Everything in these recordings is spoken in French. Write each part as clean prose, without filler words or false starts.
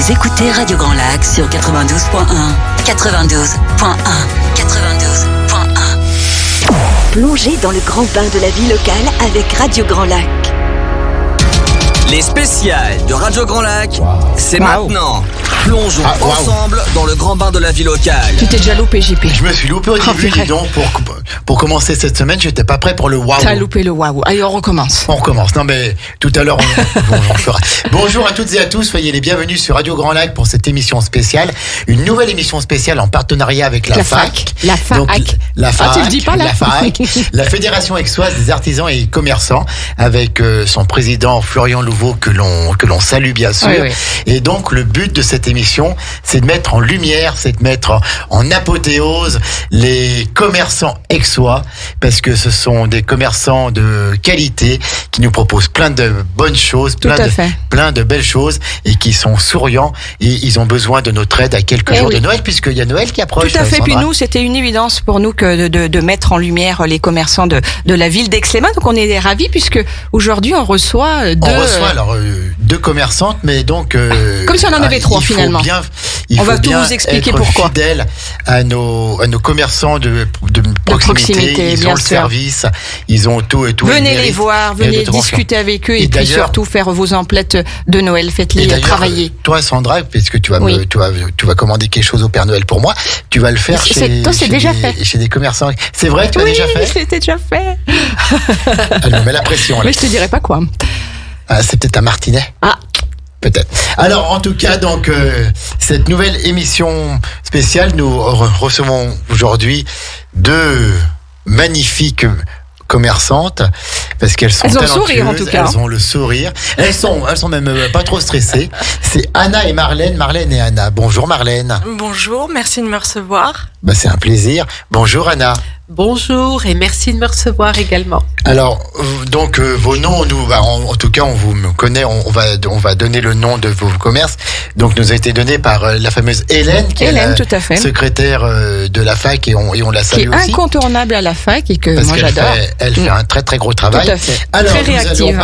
Vous écoutez Radio Grand Lac sur 92.1, 92.1, 92.1. Plongez dans le grand bain de la vie locale avec Radio Grand Lac. Les spéciales de Radio Grand Lac, c'est maintenant. Plongeons ensemble dans le grand bain de la vie locale. Tu t'es déjà loupé, JP. Je me suis loupé au début, dis donc. Pour commencer cette semaine, j'étais pas prêt pour le waouh. T'as loupé le waouh. Allez, on recommence. On recommence. Non, mais tout à l'heure, on fera. Bonjour à toutes et à tous. Soyez les bienvenus sur Radio Grand Lac pour cette émission spéciale. Une nouvelle émission spéciale en partenariat avec la FAC. La FAC. Donc, la FAC. Ah, tu le dis pas là. La FAC. La Fédération Aixoise des artisans et commerçants avec son président Florian Louveau que l'on salue bien sûr. Oui. Et donc, le but de cette émission, c'est de mettre en lumière, c'est de mettre en apothéose les commerçants aixois, parce que ce sont des commerçants de qualité qui nous proposent plein de bonnes choses, plein de belles choses, et qui sont souriants, et ils ont besoin de notre aide à quelques jours de Noël, puisqu'il y a Noël qui approche. Tout à fait. Sandra. Puis nous, c'était une évidence pour nous que de mettre en lumière les commerçants de la ville d'Aix-les-Bains. Donc on est ravis, puisque aujourd'hui on reçoit deux commerçantes, mais donc comme si on en avait trois finalement. On va tout vous expliquer pourquoi. Fidèles à nos commerçants de proximité. Ils ont le service, ils ont tout et tout. Venez les voir, venez discuter avec eux et puis surtout faire vos emplettes de Noël. Faites-les travailler. Toi, Sandra, puisque tu vas commander quelque chose au Père Noël pour moi, tu vas le faire chez des commerçants. C'est vrai, tu l'as déjà fait? Oui, je l'ai déjà fait. Elle me met la pression. Là. Mais je te dirai pas quoi. Ah, c'est peut-être un martinet. Ah. Peut-être. Alors, en tout cas, donc, cette nouvelle émission spéciale, nous recevons aujourd'hui deux magnifiques commerçantes, parce qu'elles sont talentueuses. Elles ont le sourire, en tout cas. Elles ont le sourire. Elles sont même pas trop stressées. C'est Anna et Marlène. Marlène et Anna. Bonjour, Marlène. Bonjour, merci de me recevoir. C'est un plaisir. Bonjour, Anna. Bonjour et merci de me recevoir également. Alors, donc, vos noms, en tout cas, on vous connaît, on va donner le nom de vos commerces. Donc, nous a été donné par la fameuse Hélène, qui est la secrétaire de la FAC, et on la salue aussi. Qui est incontournable à la FAC et que moi j'adore. Elle fait un très très gros travail. Tout à fait. Alors, très réactive.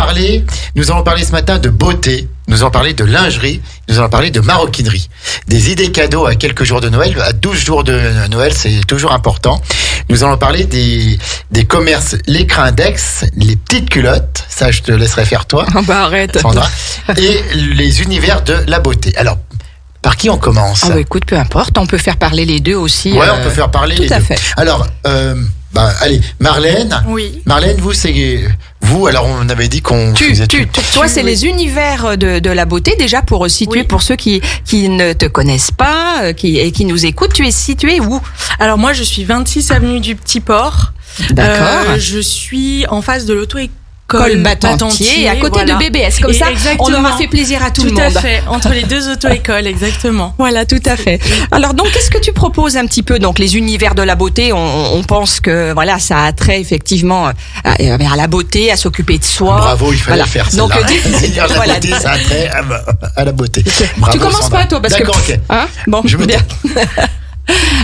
Nous allons parler ce matin de beauté. Nous allons parler de lingerie, nous allons parler de maroquinerie. Des idées cadeaux à quelques jours de Noël, à 12 jours de Noël, c'est toujours important. Nous allons parler des commerces L'Écrin d'Aix, les petites culottes, ça je te laisserai faire toi, arrête. Sandra, et les univers de la beauté. Alors, par qui on commence? Écoute, peu importe, on peut faire parler les deux aussi. Ouais, on peut faire parler les deux. Tout à fait. Alors, allez, Marlène. Oui. Marlène, vous, alors on avait dit qu'on... Toi, c'est les univers de la beauté. Déjà, pour situer, pour ceux qui ne te connaissent pas et qui nous écoutent, tu es située où? Alors moi, je suis 26 avenue du Petit Port. D'accord. Je suis en face de l'auto-école Batentier, à côté de BBS. Comme ça, exactement. On aura fait plaisir à tout le monde. Tout à fait, entre les deux auto-écoles, exactement. Voilà, tout à fait. Alors donc, qu'est-ce que tu proposes un petit peu? Donc, les univers de la beauté, on pense que ça a trait effectivement à la beauté, à s'occuper de soi. Bravo, il fallait faire ça. Donc, la beauté, ça a trait à la beauté. Bravo, tu commences Sandra. pas, toi, parce D'accord, que... ok. Bon, je me bien.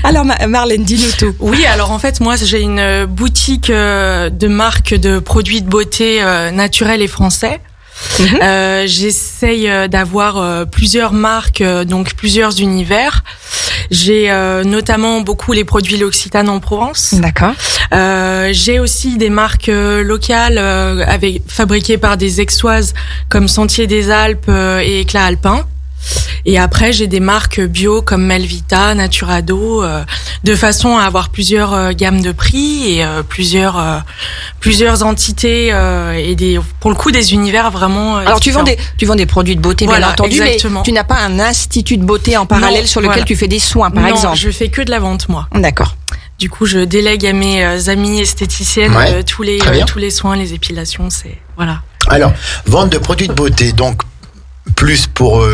Alors Marlène, dis-nous tout. Oui, alors en fait, moi j'ai une boutique de marque de produits de beauté naturels et français. J'essaye d'avoir plusieurs marques, donc plusieurs univers. J'ai notamment beaucoup les produits L'Occitane en Provence. D'accord. J'ai aussi des marques locales fabriquées par des Aixoises comme Sentier des Alpes et Éclat Alpin. Et après, j'ai des marques bio comme Melvita, Naturado, de façon à avoir plusieurs gammes de prix et plusieurs entités et pour le coup des univers vraiment. Alors tu vends des produits de beauté, bien entendu, exactement. Mais tu n'as pas un institut de beauté en parallèle sur lequel tu fais des soins, par exemple. Non, je fais que de la vente, moi. D'accord. Du coup, je délègue à mes amies esthéticiennes tous les soins, les épilations, voilà. Alors, vente de produits de beauté, donc. Plus pour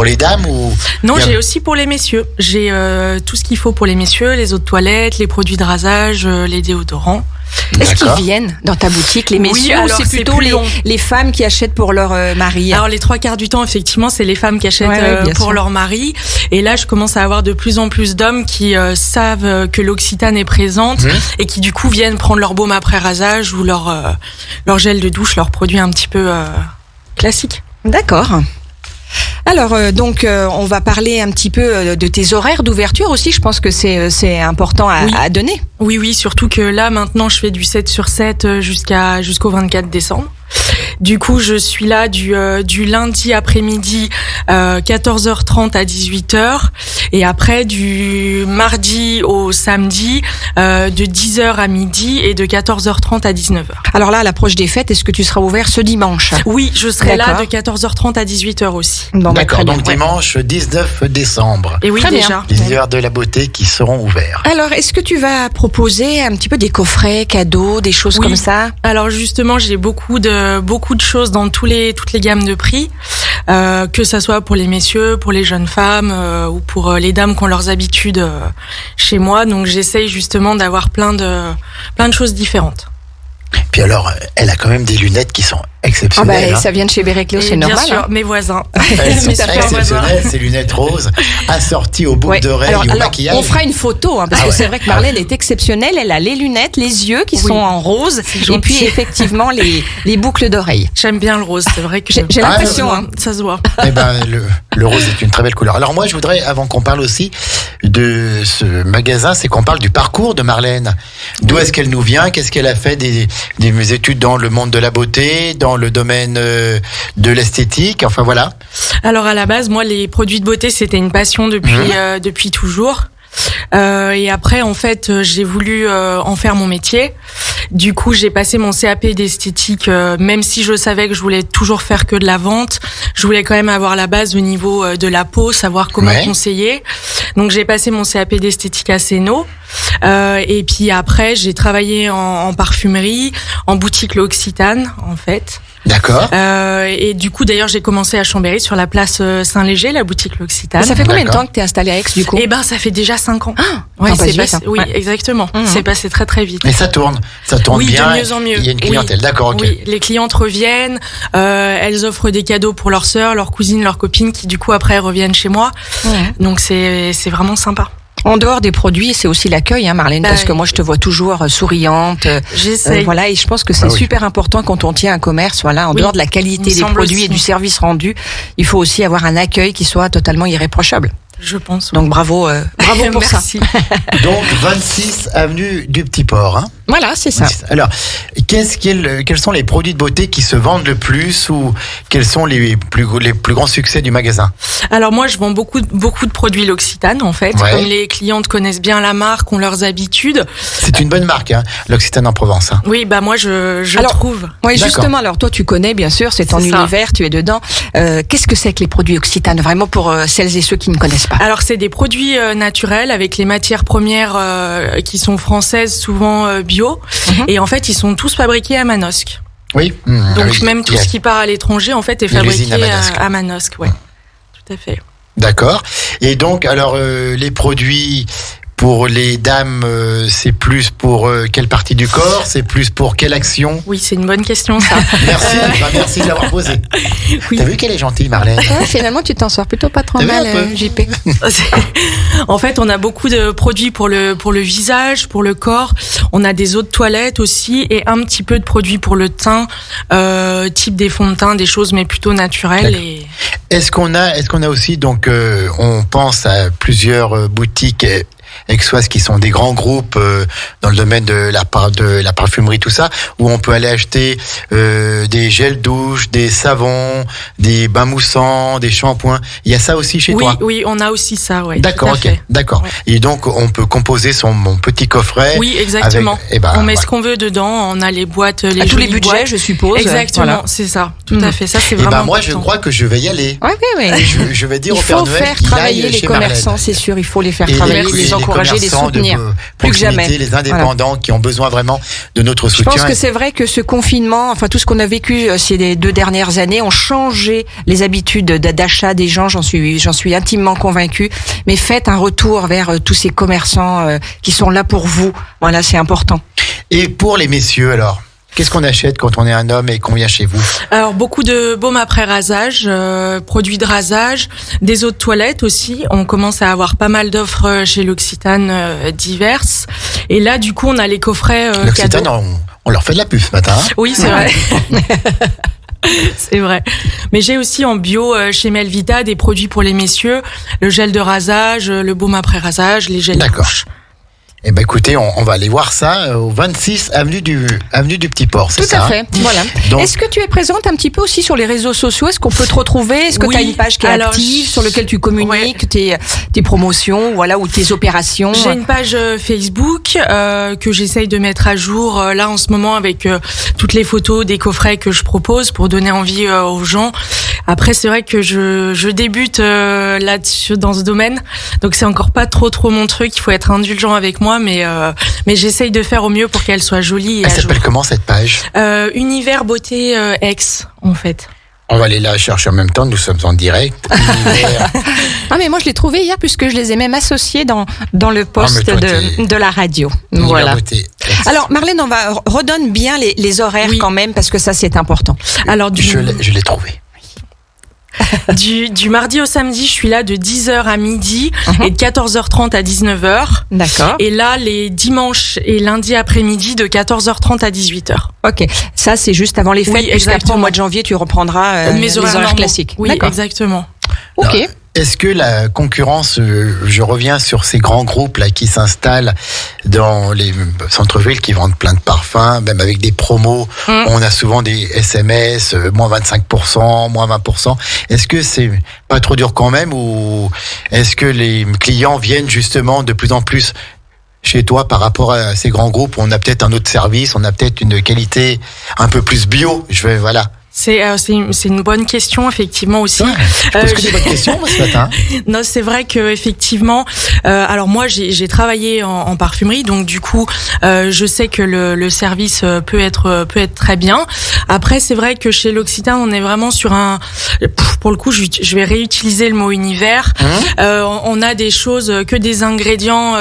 les dames ou... Non, j'ai aussi pour les messieurs. J'ai tout ce qu'il faut pour les messieurs, les eaux de toilette, les produits de rasage, les déodorants. Est-ce qu'ils viennent dans ta boutique, les messieurs, ou c'est plutôt les femmes qui achètent pour leur mari? Alors les 3/4 du temps, effectivement, c'est les femmes qui achètent pour leur mari. Et là, je commence à avoir de plus en plus d'hommes qui savent que l'Occitane est présente et qui du coup viennent prendre leur baume après rasage ou leur gel de douche, leurs produits un petit peu classiques. D'accord. Alors on va parler un petit peu de tes horaires d'ouverture aussi. Je pense que c'est important à donner. Oui, surtout que là maintenant je fais du 7/7 jusqu'au 24 décembre. Du coup, je suis là du lundi après-midi 14h30 à 18h et après du mardi au samedi de 10h à midi et de 14h30 à 19h. Alors là, à l'approche des fêtes, est-ce que tu seras ouvert ce dimanche? Oui, je serai là de 14h30 à 18h aussi. Bon, d'accord, donc dimanche 19 décembre. Et oui, très déjà. bien. Les univers de la beauté qui seront ouverts. Alors, est-ce que tu vas proposer un petit peu des coffrets, cadeaux, des choses comme ça? Alors justement, j'ai beaucoup de choses dans toutes les gammes de prix, que ça soit pour les messieurs, pour les jeunes femmes ou pour les dames qui ont leurs habitudes chez moi. Donc j'essaye justement d'avoir plein de choses différentes. Puis alors, elle a quand même des lunettes qui sont exceptionnelles. Ça vient de chez Bérécléo, c'est bien normal. sûr, hein. mes voisins. Elles sont Mes tapeurs voisins. exceptionnelles, ces lunettes roses, assorties aux boucles d'oreilles et au maquillage. On fera une photo, parce que c'est vrai que Marlène est exceptionnelle. Elle a les lunettes, les yeux qui sont en rose, et puis effectivement les boucles d'oreilles. J'aime bien le rose, c'est vrai que j'ai l'impression. Ça se voit. Eh ben, le rose est une très belle couleur. Alors moi, je voudrais, avant qu'on parle aussi de ce magasin, c'est qu'on parle du parcours de Marlène. D'où est-ce qu'elle nous vient? Qu'est-ce qu'elle a fait des études dans le monde de la beauté, dans le domaine de l'esthétique, enfin voilà. Alors à la base, moi, les produits de beauté, c'était une passion depuis toujours. Et après, en fait, j'ai voulu en faire mon métier. Du coup, j'ai passé mon CAP d'esthétique, même si je savais que je voulais toujours faire que de la vente. Je voulais quand même avoir la base au niveau de la peau, savoir comment conseiller. Donc, j'ai passé mon CAP d'esthétique à Céno. Et puis après, j'ai travaillé en parfumerie, en boutique L'Occitane, en fait. D'accord. Et du coup, d'ailleurs, j'ai commencé à Chambéry, sur la place Saint-Léger, la boutique L'Occitane. Ça fait combien de temps que tu es installée à Aix, du coup? Eh ben, ça fait déjà 5 ans. Ouais, c'est passé, oui, exactement. C'est passé très très vite. Mais ça tourne oui, bien. De mieux en mieux. Il y a une clientèle, d'accord, ok. Oui, les clientes reviennent, elles offrent des cadeaux pour leurs sœurs, leurs cousines, leurs copines, qui du coup après reviennent chez moi. Donc c'est vraiment sympa. En dehors des produits, c'est aussi l'accueil, Marlène, parce que moi je te vois toujours souriante. J'essaie. Voilà, et je pense que c'est super important quand on tient un commerce. Voilà, en dehors de la qualité des produits et du service rendu, il faut aussi avoir un accueil qui soit totalement irréprochable. Je pense. Donc bravo pour ça. Donc 26 avenue du Petit Port. Hein. Voilà, c'est ça. Alors, quels sont les produits de beauté qui se vendent le plus ou quels sont les plus grands succès du magasin? Alors moi, je vends beaucoup de produits L'Occitane en fait. Ouais. Comme les clientes connaissent bien la marque, ont leurs habitudes. C'est une bonne marque, L'Occitane en Provence. Hein. Oui, moi je trouve. Oui, justement. Alors toi, tu connais bien sûr, c'est ton univers, tu es dedans. Qu'est-ce que c'est que les produits Occitane, vraiment pour celles et ceux qui ne connaissent pas? Alors c'est des produits naturels avec les matières premières qui sont françaises, souvent bio, et en fait ils sont tous fabriqués à Manosque. Oui. Donc même tout ce qui part à l'étranger en fait est fabriqué à Manosque. Ouais, tout à fait. D'accord. Et donc alors les produits pour les dames, c'est plus pour quelle partie du corps? C'est plus pour quelle action? Oui, c'est une bonne question ça. Merci de l'avoir posé. Oui. T'as vu qu'elle est gentille, Marlène? Finalement, tu t'en sors plutôt pas trop mal, JP. En fait, on a beaucoup de produits pour le visage, pour le corps. On a des eaux de toilette aussi et un petit peu de produits pour le teint, type des fonds de teint, des choses mais plutôt naturelles. Et... Est-ce qu'on a aussi donc on pense à plusieurs boutiques aixoises qui sont des grands groupes dans le domaine de la parfumerie, tout ça, où on peut aller acheter des gels douche, des savons, des bains moussants, des shampoings. Il y a ça aussi chez toi? Oui, on a aussi ça, ouais. D'accord, ok, d'accord. Ouais. Et donc on peut composer mon petit coffret. Oui, exactement. Avec, on met ce qu'on veut dedans. On a les boîtes, les à tous les budgets, boîtes. Je suppose. Exactement, voilà. C'est ça. Tout à fait. Ça, c'est vraiment. Moi, je crois que je vais y aller. Oui. Je vais dire au Père Noël. Il faut faire travailler les commerçants, c'est sûr. Il faut les faire travailler, les encourager, les soutenir. Plus que jamais. Les indépendants qui ont besoin vraiment de notre soutien. Je pense que c'est vrai que ce confinement, enfin tout ce qu'on a vécu ces 2 dernières années, ont changé les habitudes d'achat des gens. J'en suis intimement convaincue. Mais faites un retour vers tous ces commerçants qui sont là pour vous. Voilà, c'est important. Et pour les messieurs, alors? Qu'est-ce qu'on achète quand on est un homme et qu'on vient chez vous? Alors beaucoup de baumes après rasage, produits de rasage, des eaux de toilette aussi. On commence à avoir pas mal d'offres chez L'Occitane diverses. Et là, du coup, on a les coffrets L'Occitane, on leur fait de la pub ce matin. Hein. Oui, c'est vrai. C'est vrai. Mais j'ai aussi en bio chez Melvita des produits pour les messieurs, le gel de rasage, le baume après rasage, les gels de couche. Eh ben écoutez, on va aller voir ça au 26 avenue du Petit Port, c'est ça? Tout à fait, voilà. Donc, est-ce que tu es présente un petit peu aussi sur les réseaux sociaux? Est-ce qu'on peut te retrouver? Est-ce que tu as une page qui est active, sur laquelle tu communiques tes promotions, voilà, ou tes opérations? J'ai une page Facebook que j'essaye de mettre à jour là en ce moment avec toutes les photos des coffrets que je propose pour donner envie aux gens. Après, c'est vrai que je débute là-dessus dans ce domaine, donc c'est encore pas trop mon truc. Il faut être indulgent avec moi. Mais j'essaye de faire au mieux pour qu'elle soit jolie. Elle s'appelle comment cette page? Univers Beauté X, en fait. On va aller la chercher en même temps, nous sommes en direct. Ah mais moi je l'ai trouvé hier puisque je les ai même associés dans le poste de la radio. Voilà. Beauté. Alors Marlène, on va redonne bien les horaires quand même parce que ça c'est important. Alors je l'ai trouvé. Du mardi au samedi, je suis là de 10h à midi et de 14h30 à 19h. D'accord. Et là, les dimanches et lundis après-midi de 14h30 à 18h. Ok. Ça, c'est juste avant les fêtes. Oui, puisqu'après, au mois de janvier, tu reprendras mes horaires classiques. Oui, d'accord. Exactement. Ok. Alors, est-ce que la concurrence, je reviens sur ces grands groupes là qui s'installent dans les centres-villes, qui vendent plein de parfums, même avec des promos, on a souvent des SMS, moins 25%, moins 20%. Est-ce que c'est pas trop dur quand même, ou est-ce que les clients viennent justement de plus en plus chez toi par rapport à ces grands groupes où on a peut-être un autre service, on a peut-être une qualité un peu plus bio, voilà. C'est une bonne question effectivement aussi. Ouais, je pose que des bonnes questions moi, ce matin. Non, c'est vrai que effectivement. Alors moi, j'ai travaillé en parfumerie, donc du coup, je sais que le service peut être très bien. Après, c'est vrai que chez L'Occitane, on est vraiment sur pour le coup, je vais réutiliser le mot univers. On a des choses que des ingrédients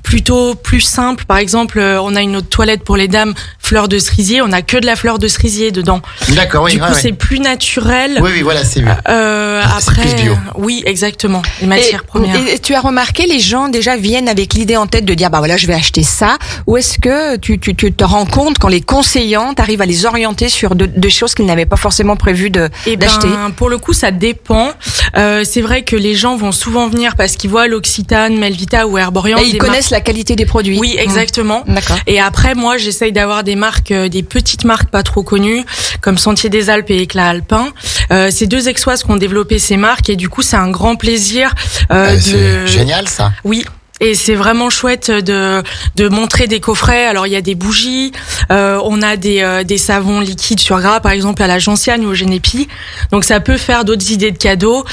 plutôt plus simples. Par exemple, on a une autre toilette pour les dames, fleur de cerisier. On a que de la fleur de cerisier dedans. D'accord, oui. Du coup, c'est plus naturel. Oui, voilà, c'est mieux. Après, c'est plus bio. Oui, exactement. Les matières premières. Et tu as remarqué, les gens déjà viennent avec l'idée en tête de dire, bah voilà, je vais acheter ça. Ou est-ce que tu te rends compte quand les conseillants t'arrivent à les orienter sur de choses qu'ils n'avaient pas forcément prévu d'acheter? Pour le coup, ça dépend. C'est vrai que les gens vont souvent venir parce qu'ils voient L'Occitane, Melvita ou Herborian. Et ils connaissent la qualité des produits. Oui, exactement. D'accord. Et après, moi, j'essaye d'avoir des marques, des petites marques pas trop connues, comme Sentier des Alpes et Éclat Alpin. C'est deux Aixoises qui ont développé ces marques et du coup, c'est un grand plaisir. C'est génial, ça. Oui. Et c'est vraiment chouette de montrer des coffrets. Alors il y a des bougies, on a des savons liquides sur gras, par exemple à la gentiane ou au Génépi. Donc ça peut faire d'autres idées de cadeaux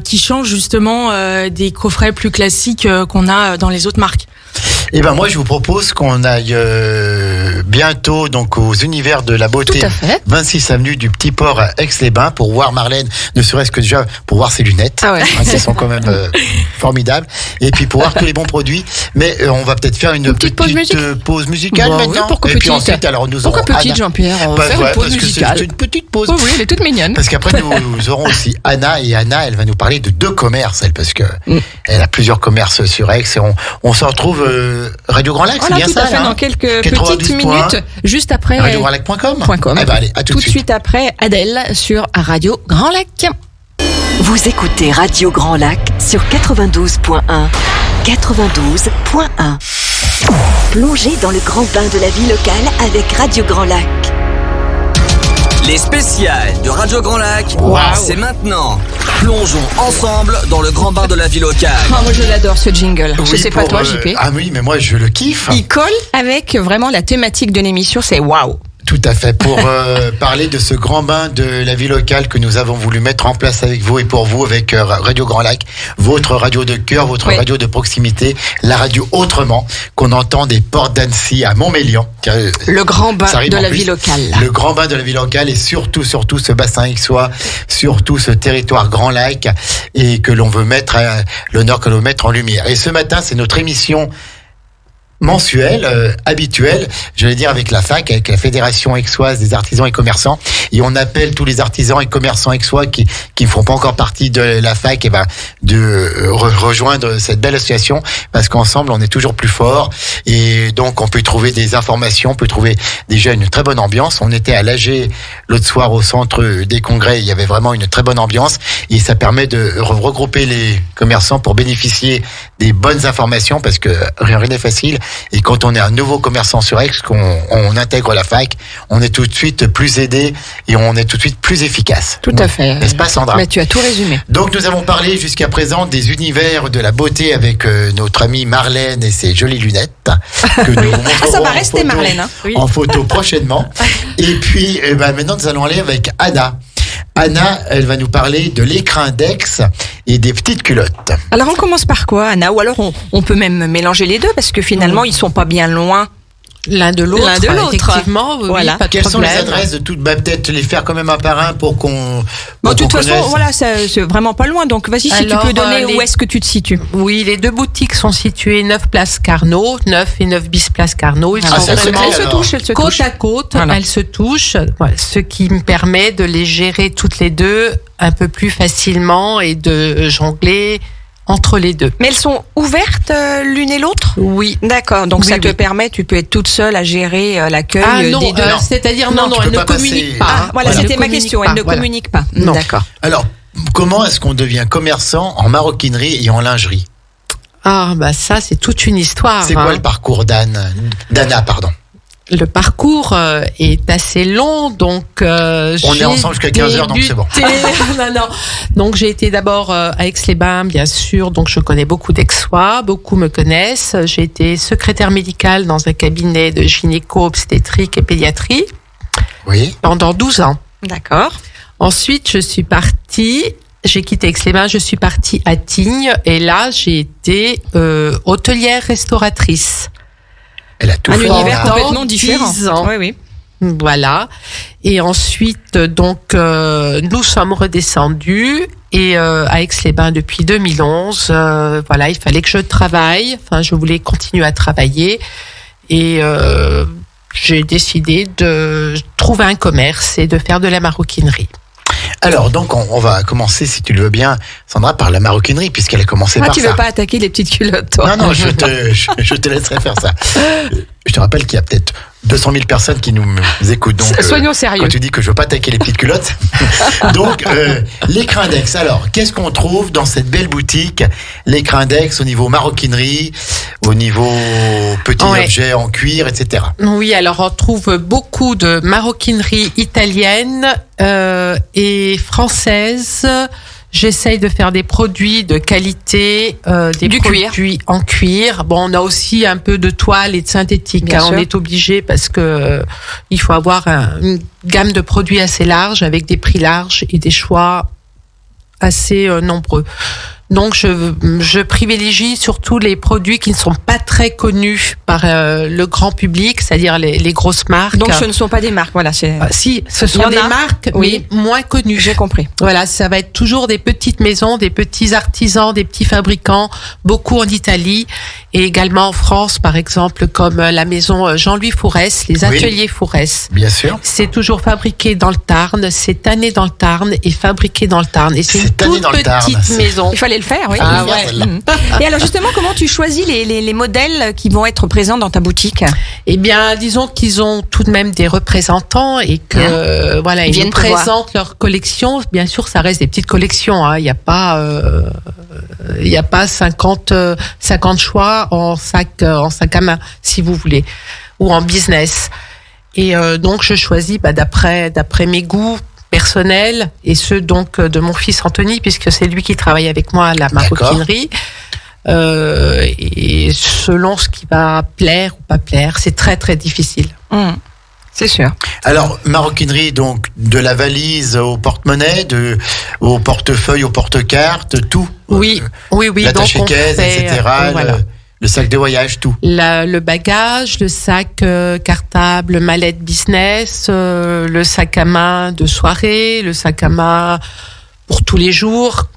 qui changent justement des coffrets plus classiques qu'on a dans les autres marques. Eh ben moi je vous propose qu'on aille bientôt donc aux univers de la beauté, 26 avenue du Petit Port à Aix-les-Bains, pour voir Marlène, ne serait-ce que déjà pour voir ses lunettes, qui sont quand même formidables, et puis pour voir tous les bons produits. Mais on va peut-être faire une petite pause musicale maintenant. Pourquoi et petite, puis ensuite, alors nous pourquoi aurons petite, Anna. Jean-Pierre, on va faire une pause musicale. C'est une petite pause. Oui, elle est toute mignonne. Parce qu'après nous aurons aussi Anna, et Anna, elle va nous parler de 2 commerces, elle, parce que elle a plusieurs commerces sur Aix, et on se retrouve Radio Grand Lac, c'est bien ça, dans quelques petites minutes, juste après RadioGrandLac.com. Eh ben allez, à tout de suite après Adèle sur Radio Grand Lac. Vous écoutez Radio Grand Lac sur 92.1. 92.1. Plongez dans le grand bain de la vie locale avec Radio Grand Lac. Les spéciales de Radio Grand Lac, c'est maintenant. Plongeons ensemble dans le grand bain de la vie locale. Oh, moi je l'adore ce jingle. Je sais pas toi, JP. Ah oui, mais moi je le kiffe. Il colle avec vraiment la thématique de l'émission, c'est waouh. Tout à fait, pour parler de ce grand bain de la vie locale que nous avons voulu mettre en place avec vous et pour vous, avec Radio Grand Lac, votre radio de cœur, votre radio de proximité, la radio autrement, qu'on entend des portes d'Annecy à Montmélian. Le grand bain de la vie locale. Le grand bain de la vie locale, et surtout ce bassin aixois, surtout ce territoire Grand Lac, et que l'on veut mettre l'honneur que l'on veut mettre en lumière. Et ce matin, c'est notre émission mensuel, habituel, j'allais dire avec la FAC, avec la Fédération aixoise des artisans et commerçants, et on appelle tous les artisans et commerçants aixois qui ne font pas encore partie de la FAC, et de rejoindre cette belle association, parce qu'ensemble on est toujours plus fort, et donc on peut trouver des informations, on peut trouver déjà une très bonne ambiance. On était à l'AG l'autre soir au centre des congrès, il y avait vraiment une très bonne ambiance, et ça permet de regrouper les commerçants pour bénéficier des bonnes informations, parce que rien n'est facile. Et quand on est un nouveau commerçant sur Aix, qu'on intègre la FAC, on est tout de suite plus aidé et on est tout de suite plus efficace. Tout à fait. N'est-ce pas, Sandra? Mais tu as tout résumé. Donc nous avons parlé jusqu'à présent des univers de la beauté avec notre amie Marlène et ses jolies lunettes que nous montrerons ça va rester Marlène. Hein. Oui. En photo prochainement. Et puis maintenant nous allons aller avec Anna. Anna, elle va nous parler de l'écrindex et des petites culottes. Alors on commence par quoi, Anna? Ou alors on peut même mélanger les deux, parce que finalement ils sont pas bien loin l'un de l'autre. Effectivement, voilà. Oui, pas de Quelles problème. sont les adresses de toutes? Peut-être les faire quand même un par un pour qu'on. Bon, de toute façon, voilà, c'est vraiment pas loin. Donc vas-y, si tu peux donner où est-ce que tu te situes. Oui, les deux boutiques sont situées 9 place Carnot, 9 et 9 bis place Carnot. Ils sont vraiment elles se touchent. Côte à côte, elles se touchent. Voilà, ce qui me permet de les gérer toutes les deux un peu plus facilement et de jongler entre les deux. Mais elles sont ouvertes l'une et l'autre? Oui. D'accord, donc ça te permet, tu peux être toute seule à gérer l'accueil des deux. C'est-à-dire non, elles ne communiquent pas. Voilà, c'était ma question, elles ne communiquent pas. Non. D'accord. Alors, comment est-ce qu'on devient commerçant en maroquinerie et en lingerie? Ah, ça, c'est toute une histoire. C'est quoi le parcours d'Anna, pardon? Le parcours est assez long, donc on est ensemble jusqu'à 15h, donc c'est bon. non. Donc j'ai été d'abord à Aix-les-Bains, bien sûr, donc je connais beaucoup d'Aixois, beaucoup me connaissent. J'ai été secrétaire médicale dans un cabinet de gynéco, obstétrique et pédiatrie pendant 12 ans. D'accord. Ensuite, j'ai quitté Aix-les-Bains, je suis partie à Tignes, et là j'ai été hôtelière restauratrice. Elle a tout un fait. univers complètement différent. 10 ans. Oui. Voilà. Et ensuite, donc, nous sommes redescendus et à Aix-les-Bains depuis 2011. Voilà, il fallait que je travaille. Enfin, je voulais continuer à travailler et j'ai décidé de trouver un commerce et de faire de la maroquinerie. Alors, donc, on va commencer, si tu le veux bien, Sandra, par la maroquinerie, puisqu'elle a commencé par ça. Tu veux pas attaquer les petites culottes, toi? Non, je te laisserai faire ça. Je te rappelle qu'il y a peut-être 200 000 personnes qui nous écoutent. Donc, soyons sérieux. Quand tu dis que je veux pas attaquer les petites culottes. Donc, l'écrindex. Alors, qu'est-ce qu'on trouve dans cette belle boutique? L'écrindex au niveau maroquinerie, au niveau petits objets en cuir, etc. Oui, alors on trouve beaucoup de maroquinerie italienne et française. J'essaye de faire des produits de qualité, des produits en cuir. Bon, on a aussi un peu de toile et de synthétique. On est obligé parce que il faut avoir une gamme de produits assez large avec des prix larges et des choix assez nombreux. Donc, je privilégie surtout les produits qui ne sont pas très connus par le grand public, c'est-à-dire les grosses marques. Donc, ce ne sont pas des marques, voilà. Si, ce sont des marques, mais moins connues. J'ai compris. Voilà, ça va être toujours des petites maisons, des petits artisans, des petits fabricants, beaucoup en Italie et également en France, par exemple, comme la maison Jean-Louis Fourès, les ateliers Fourès. Bien sûr. C'est toujours fabriqué dans le Tarn, c'est tanné dans le Tarn et fabriqué dans le Tarn. Et c'est une toute petite maison. Il fallait le faire, oui. Ah ouais. Et alors justement, comment tu choisis les modèles qui vont être présents dans ta boutique? Eh bien, disons qu'ils ont tout de même des représentants et que ils nous présentent leur collection. Bien sûr, ça reste des petites collections. Il n'y a pas 50 choix en sac à main, si vous voulez, ou en business. Et donc, je choisis d'après mes goûts personnels et ceux donc de mon fils Anthony, puisque c'est lui qui travaille avec moi à la maroquinerie. Et selon ce qui va plaire ou pas plaire, c'est très très difficile. C'est sûr. Alors, maroquinerie, donc, de la valise au porte-monnaie, au portefeuille, au porte-carte, tout. Oui. L'attaché-caisse, etc. Le sac de voyage, tout. Le bagage, le sac cartable, mallette business, le sac à main de soirée, le sac à main pour tous les jours.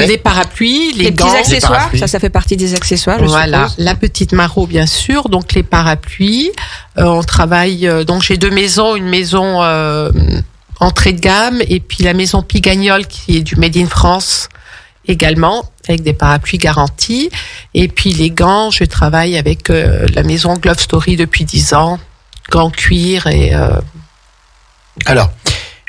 les parapluies, les gants, petits accessoires. parapluies. Ça fait partie des accessoires. Je suppose. la petite maro bien sûr, donc les parapluies. On travaille. Donc j'ai 2 maisons, une maison entrée de gamme et puis la maison Pigagnol qui est du Made in France également avec des parapluies garantis. Et puis les gants, je travaille avec la maison Glove Story depuis 10 ans, gants cuir et. Alors,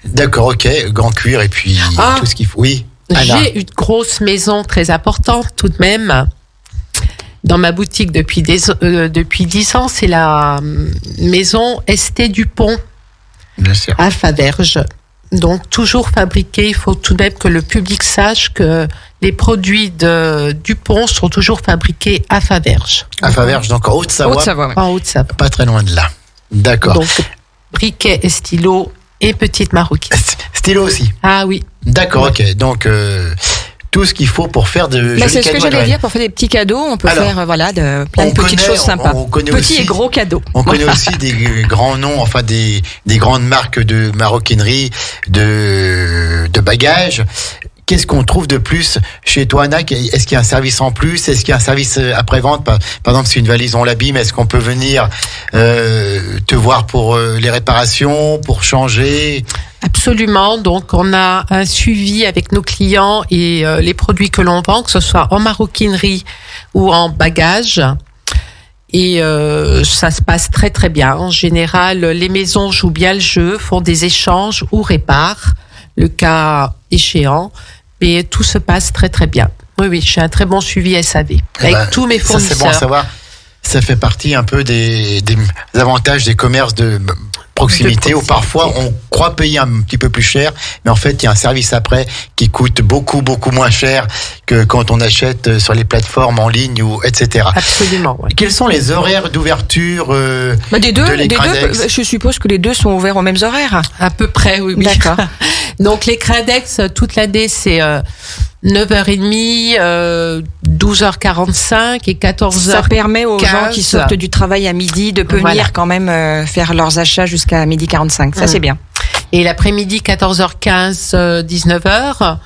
d'accord, ok, gants cuir et puis tout ce qu'il faut. Oui. Anna. J'ai une grosse maison très importante tout de même dans ma boutique depuis 10 ans. C'est la maison ST Dupont Bien sûr. à Faverges. Donc toujours fabriqué. Il faut tout de même que le public sache que les produits de Dupont sont toujours fabriqués à Faverges. À Faverges, donc en Haute-Savoie. Haute-Savoie, ouais. En Haute-Savoie. Pas très loin de là. D'accord. Donc briquet et stylo et petite maroquine. Stylo aussi. Ah oui. D'accord, ok. Donc, tout ce qu'il faut pour faire de jolis cadeaux. C'est ce que à j'allais Noël. dire, pour faire des petits cadeaux, on peut Alors, faire plein de petites choses sympas. On connaît Petits aussi, et gros cadeaux. On connaît aussi des grands noms, enfin des grandes marques de maroquinerie, de bagages. Qu'est-ce qu'on trouve de plus chez toi, Anna? Est-ce qu'il y a un service en plus? Est-ce qu'il y a un service après-vente? Par exemple, si une valise on l'abîme, est-ce qu'on peut venir te voir pour les réparations, pour changer? Absolument. Donc, on a un suivi avec nos clients et les produits que l'on vend, que ce soit en maroquinerie ou en bagages. Et ça se passe très très bien. En général, les maisons jouent bien le jeu, font des échanges ou réparent, le cas échéant. Mais tout se passe très très bien. Oui, j'ai un très bon suivi SAV avec tous mes fournisseurs. Ça, c'est bon à savoir. Ça fait partie un peu des avantages des commerces de proximité où parfois on croit payer un petit peu plus cher, mais en fait il y a un service après qui coûte beaucoup moins cher que quand on achète sur les plateformes en ligne ou etc. Absolument. Ouais. Quels sont les horaires d'ouverture Des deux, de l'Ecrindex? je suppose que les deux sont ouverts aux mêmes horaires. À peu près, oui. D'accord. Donc les Crindex, toute l'année, c'est 9h30, 12h45 et 14h15. Ça permet aux gens qui sortent du travail à midi de venir quand même faire leurs achats jusqu'à 12h45. Ça, c'est bien. Et l'après-midi, 14h15, 19h.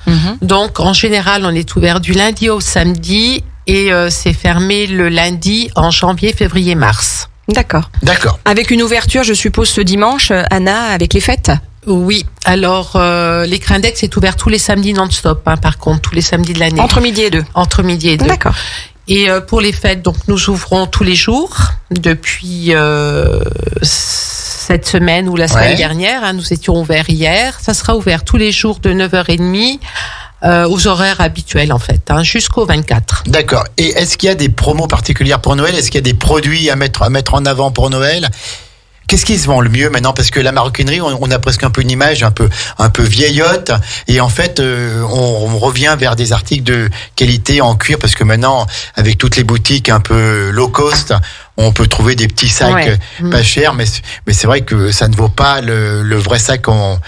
Donc, en général, on est ouvert du lundi au samedi et c'est fermé le lundi en janvier, février, mars. D'accord. Avec une ouverture, je suppose, ce dimanche, Anna, avec les fêtes? Oui, alors l'Ecrindex est ouvert tous les samedis non-stop, par contre, tous les samedis de l'année. Entre midi et 2. Entre midi et 2. D'accord. Et pour les fêtes, donc nous ouvrons tous les jours depuis cette semaine ou la semaine dernière. Nous étions ouverts hier. Ça sera ouvert tous les jours de 9h30 aux horaires habituels en fait, jusqu'au 24. D'accord. Et est-ce qu'il y a des promos particulières pour Noël? Est-ce qu'il y a des produits à mettre en avant pour Noël? Qu'est-ce qui se vend le mieux maintenant? Parce que la maroquinerie, on a presque un peu une image un peu vieillotte, et en fait, on revient vers des articles de qualité en cuir, parce que maintenant, avec toutes les boutiques un peu low cost, on peut trouver des petits sacs pas chers, mais c'est vrai que ça ne vaut pas le vrai sac en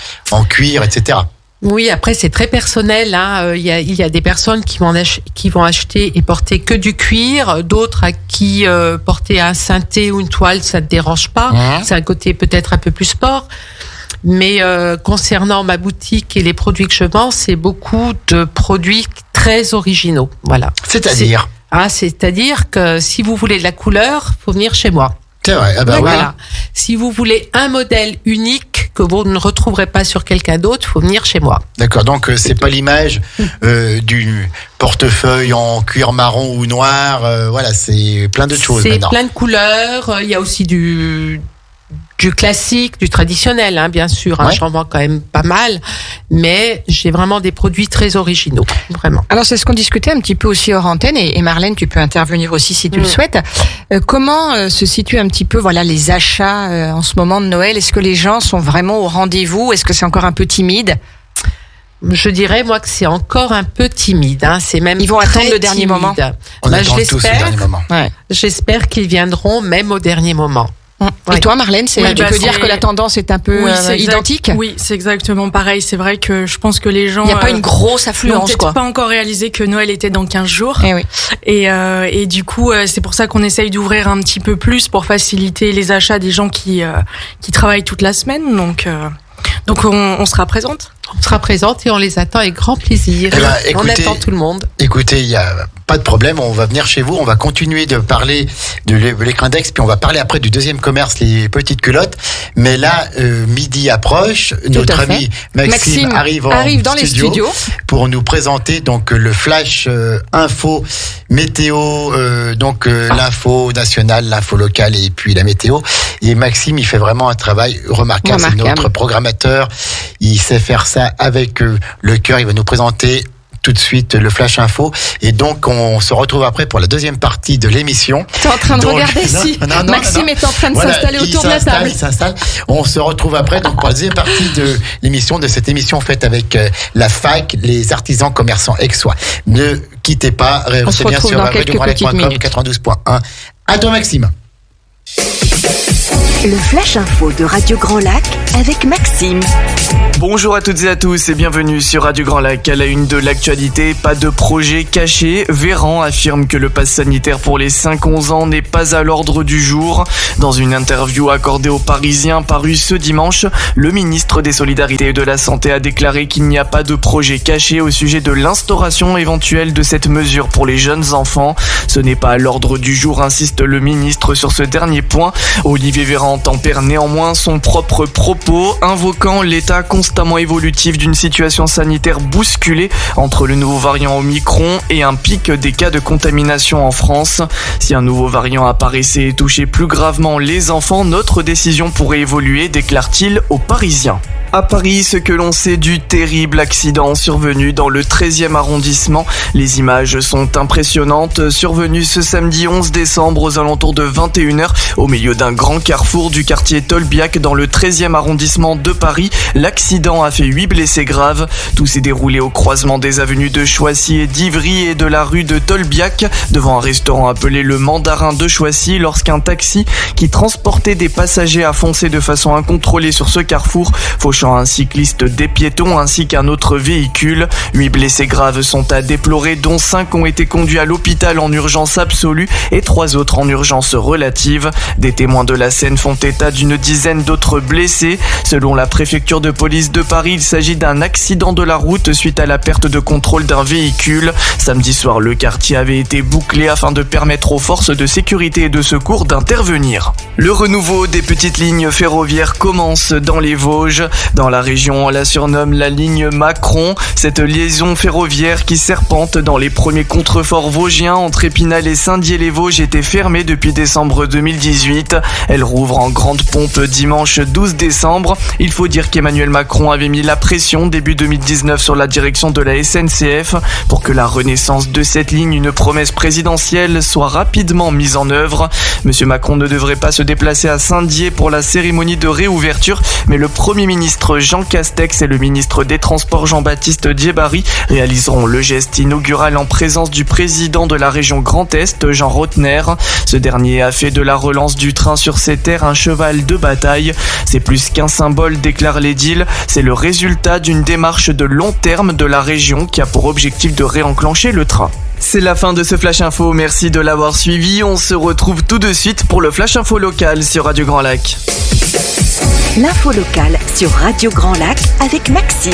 cuir, etc. Oui, après c'est très personnel. Il y a des personnes qui vont acheter et porter que du cuir, d'autres à qui porter un synthé ou une toile ça ne dérange pas. C'est un côté peut-être un peu plus sport. Mais concernant ma boutique et les produits que je vends, c'est beaucoup de produits très originaux. Voilà. C'est-à-dire c'est-à-dire que si vous voulez de la couleur, faut venir chez moi. C'est vrai. Voilà. Si vous voulez un modèle unique que vous ne retrouverez pas sur quelqu'un d'autre, faut venir chez moi. D'accord. Donc c'est pas l'image du portefeuille en cuir marron ou noir. Voilà, c'est plein de choses maintenant. C'est plein de couleurs. Il y a aussi du classique, du traditionnel, bien sûr. J'en vends quand même pas mal, mais j'ai vraiment des produits très originaux, vraiment. Alors c'est ce qu'on discutait un petit peu aussi hors antenne, et Marlène, tu peux intervenir aussi si tu le souhaites. Comment se situent un petit peu les achats en ce moment de Noël? Est-ce que les gens sont vraiment au rendez-vous? Est-ce que c'est encore un peu timide? Je dirais, moi, que c'est encore un peu timide. C'est même Ils vont attendre le dernier moment. On attend tous le dernier moment. J'espère qu'ils viendront même au dernier moment. Et toi, Marlène, tu peux dire que la tendance est un peu identique? Oui, c'est exactement pareil. C'est vrai que je pense que les gens... Il n'y a pas une grosse affluence, n'ont peut-être pas encore réalisé que Noël était dans 15 jours. Et du coup, c'est pour ça qu'on essaye d'ouvrir un petit peu plus pour faciliter les achats des gens qui travaillent toute la semaine. Donc on sera présente. On sera présente et on les attend avec grand plaisir. Eh ben, on attend tout le monde. Écoutez, il y a pas de problème, on va venir chez vous, on va continuer de parler de l'écrindex, puis on va parler après du deuxième commerce, les petites culottes. Mais là, midi approche, notre ami Maxime arrive dans les studios pour nous présenter donc le flash info météo, l'info nationale, l'info locale et puis la météo. Et Maxime, il fait vraiment un travail remarquable. C'est notre programmateur, il sait faire ça avec le cœur. Il va nous présenter tout de suite le flash info et donc on se retrouve après pour la deuxième partie de l'émission. Tu es en train de regarder si Maxime est en train de s'installer autour de la table. Il s'installe. On se retrouve après donc pour la deuxième partie de l'émission, de cette émission faite avec la FAC, les artisans commerçants aixois. Ne quittez pas, restez bien sur radiograndlac.com 92.1. À toi Maxime. Le flash info de Radio Grand Lac avec Maxime. Bonjour à toutes et à tous et bienvenue sur Radio Grand Lac. À la une de l'actualité, pas de projet caché. Véran affirme que le pass sanitaire pour les 5-11 ans n'est pas à l'ordre du jour. Dans une interview accordée aux Parisiens parue ce dimanche, le ministre des Solidarités et de la Santé a déclaré qu'il n'y a pas de projet caché au sujet de l'instauration éventuelle de cette mesure pour les jeunes enfants. Ce n'est pas à l'ordre du jour, insiste le ministre sur ce dernier point. Olivier Véran tempère néanmoins son propre propos, invoquant l'état constamment évolutif d'une situation sanitaire bousculée entre le nouveau variant Omicron et un pic des cas de contamination en France. Si un nouveau variant apparaissait et touchait plus gravement les enfants, notre décision pourrait évoluer, déclare-t-il aux Parisiens. À Paris, ce que l'on sait du terrible accident survenu dans le 13e arrondissement. Les images sont impressionnantes. Survenu ce samedi 11 décembre aux alentours de 21h au milieu d'un grand carrefour du quartier Tolbiac dans le 13e arrondissement de Paris. L'accident a fait 8 blessés graves. Tout s'est déroulé au croisement des avenues de Choissy et d'Ivry et de la rue de Tolbiac, devant un restaurant appelé le Mandarin de Choissy, lorsqu'un taxi qui transportait des passagers a foncé de façon incontrôlée sur ce carrefour, fauchant un cycliste, des piétons ainsi qu'un autre véhicule. 8 blessés graves sont à déplorer, dont 5 ont été conduits à l'hôpital en urgence absolue et 3 autres en urgence relative. Des témoins de la scène font état d'une dizaine d'autres blessés. Selon la préfecture de police de Paris, il s'agit d'un accident de la route suite à la perte de contrôle d'un véhicule. Samedi soir, le quartier avait été bouclé afin de permettre aux forces de sécurité et de secours d'intervenir. Le renouveau des petites lignes ferroviaires commence dans les Vosges. Dans la région, on la surnomme la ligne Macron. Cette liaison ferroviaire qui serpente dans les premiers contreforts vosgiens entre Épinal et Saint-Dié-les-Vosges était fermée depuis décembre 2018. Elle rouvre en grande pompe dimanche 12 décembre. Il faut dire qu'Emmanuel Macron avait mis la pression début 2019 sur la direction de la SNCF pour que la renaissance de cette ligne, une promesse présidentielle, soit rapidement mise en œuvre. Monsieur Macron ne devrait pas se déplacer à Saint-Dié pour la cérémonie de réouverture, mais le Premier ministre Jean Castex et le ministre des Transports Jean-Baptiste Djebbari réaliseront le geste inaugural en présence du président de la région Grand Est, Jean Rotner. Ce dernier a fait de la relance du train sur ses terres un cheval de bataille. C'est plus qu'un symbole, déclare l'édile. C'est le résultat d'une démarche de long terme de la région qui a pour objectif de réenclencher le train. C'est la fin de ce Flash Info, merci de l'avoir suivi. On se retrouve tout de suite pour le Flash Info local sur Radio Grand Lac. L'info locale sur Radio Grand Lac avec Maxime.